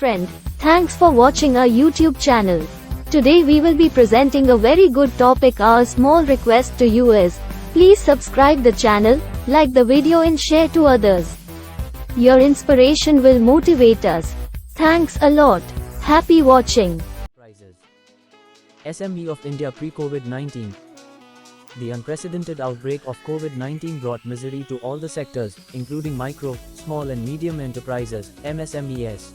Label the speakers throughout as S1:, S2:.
S1: friend. Thanks for watching our YouTube channel. Today we will be presenting a very good topic. Our small request to you is, please subscribe the channel, like the video and share to others. Your inspiration will motivate us. Thanks a lot. Happy watching.
S2: SME of India pre-COVID-19. The unprecedented outbreak of COVID-19 brought misery to all the sectors, including micro, small and medium enterprises, MSMEs.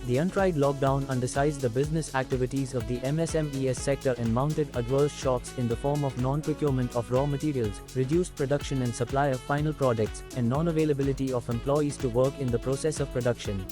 S2: The untried lockdown undersized the business activities of the MSMEs sector and mounted adverse shocks in the form of non-procurement of raw materials, reduced production and supply of final products, and non-availability of employees to work in the process of production.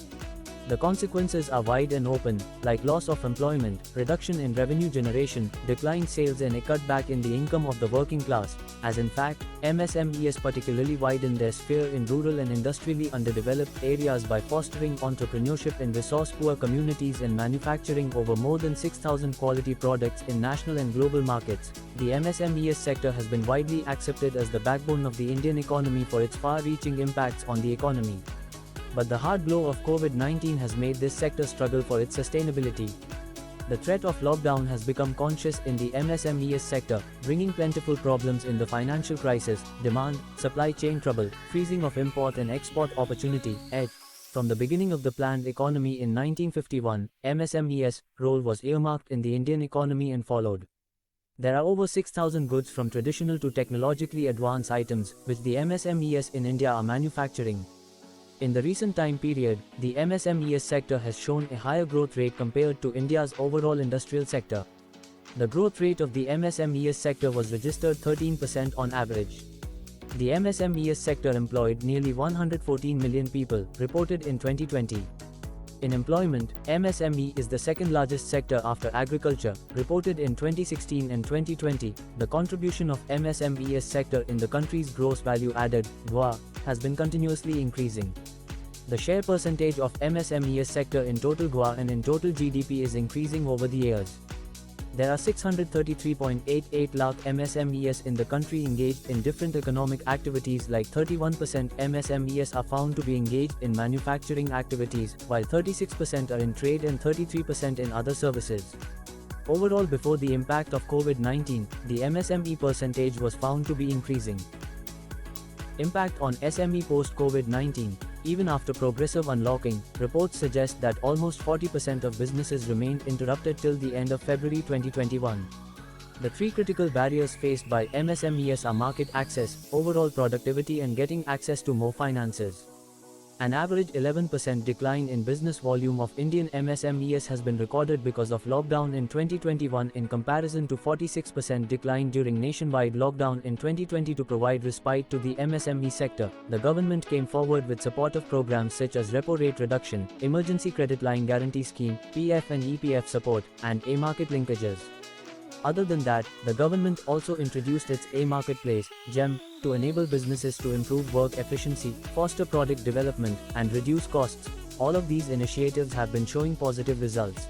S2: The consequences are wide and open, like loss of employment, reduction in revenue generation, declined sales and a cutback in the income of the working class, as in fact, MSMEs particularly widened their sphere in rural and industrially underdeveloped areas by fostering entrepreneurship in resource-poor communities and manufacturing over more than 6,000 quality products in national and global markets. The MSMEs sector has been widely accepted as the backbone of the Indian economy for its far-reaching impacts on the economy. But the hard blow of COVID-19 has made this sector struggle for its sustainability. The threat of lockdown has become conscious in the MSMEs sector, bringing plentiful problems in the financial crisis, demand, supply chain trouble, freezing of import and export opportunity, ed. From the beginning of the planned economy in 1951, MSMEs' role was earmarked in the Indian economy and followed. There are over 6,000 goods from traditional to technologically advanced items, which the MSMEs in India are manufacturing. In the recent time period, the MSMEs sector has shown a higher growth rate compared to India's overall industrial sector. The growth rate of the MSMEs sector was registered 13% on average. The MSMEs sector employed nearly 114 million people, reported in 2020. In employment, MSME is the second largest sector after agriculture, reported in 2016 and 2020. The contribution of MSMEs sector in the country's gross value added (GVA) has been continuously increasing. The share percentage of MSMEs sector in total GVA and in total GDP is increasing over the years. There are 633.88 lakh MSMEs in the country engaged in different economic activities, like 31% MSMEs are found to be engaged in manufacturing activities, while 36% are in trade and 33% in other services. Overall, before the impact of COVID-19, the MSME percentage was found to be increasing. Impact on SME post-COVID-19. Even after progressive unlocking, reports suggest that almost 40% of businesses remained interrupted till the end of February 2021. The three critical barriers faced by MSMEs are market access, overall productivity and getting access to more finances. An average 11% decline in business volume of Indian MSMEs has been recorded because of lockdown in 2021 in comparison to 46% decline during nationwide lockdown in 2020. To provide respite to the MSME sector, the government came forward with supportive programs such as repo rate reduction, emergency credit line guarantee scheme, PF and EPF support, and A-market linkages. Other than that, the government also introduced its A-marketplace, GEM, to enable businesses to improve work efficiency, foster product development, and reduce costs. All of these initiatives have been showing positive results.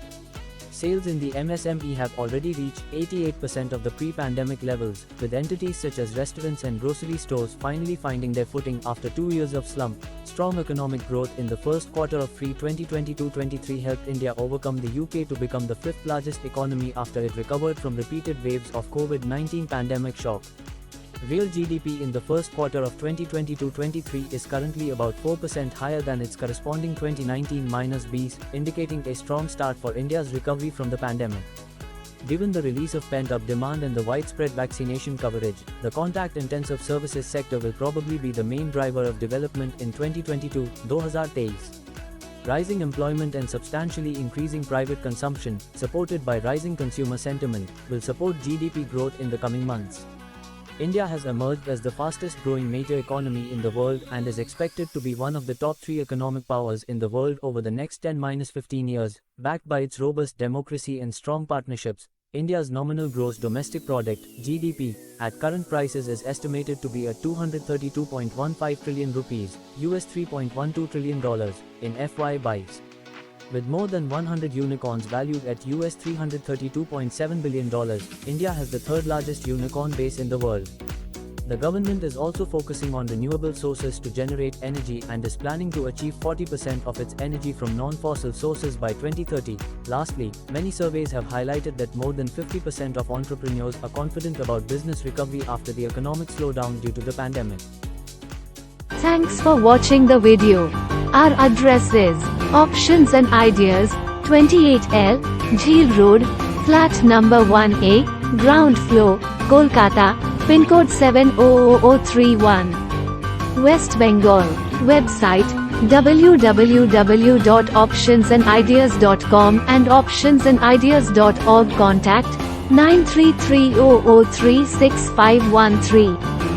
S2: Sales in the MSME have already reached 88% of the pre-pandemic levels, with entities such as restaurants and grocery stores finally finding their footing after 2 years of slump. Strong economic growth in the first quarter of 2022-23 helped India overcome the UK to become the fifth largest economy after it recovered from repeated waves of COVID-19 pandemic shock. Real GDP in the first quarter of 2022-23 is currently about 4% higher than its corresponding 2019-Bs, indicating a strong start for India's recovery from the pandemic. Given the release of pent-up demand and the widespread vaccination coverage, the contact-intensive services sector will probably be the main driver of development in 2022-2023. Rising employment and substantially increasing private consumption, supported by rising consumer sentiment, will support GDP growth in the coming months. India has emerged as the fastest-growing major economy in the world and is expected to be one of the top 3 economic powers in the world over the next 10-15 years, backed by its robust democracy and strong partnerships. India's nominal gross domestic product, GDP, at current prices is estimated to be at 232.15 trillion rupees, $3.12 trillion, in FY22. With more than 100 unicorns valued at $332.7 billion, India has the third largest unicorn base in the world. The government is also focusing on renewable sources to generate energy and is planning to achieve 40% of its energy from non-fossil sources by 2030. Lastly, many surveys have highlighted that more than 50% of entrepreneurs are confident about business recovery after the economic slowdown due to the pandemic.
S1: Thanks for watching the video. Our address is Options and Ideas, 28L, Jheel Road, flat number 1A, ground floor, Kolkata, pin code 700031. West Bengal. Website www.optionsandideas.com and optionsandideas.org. Contact 9330036513.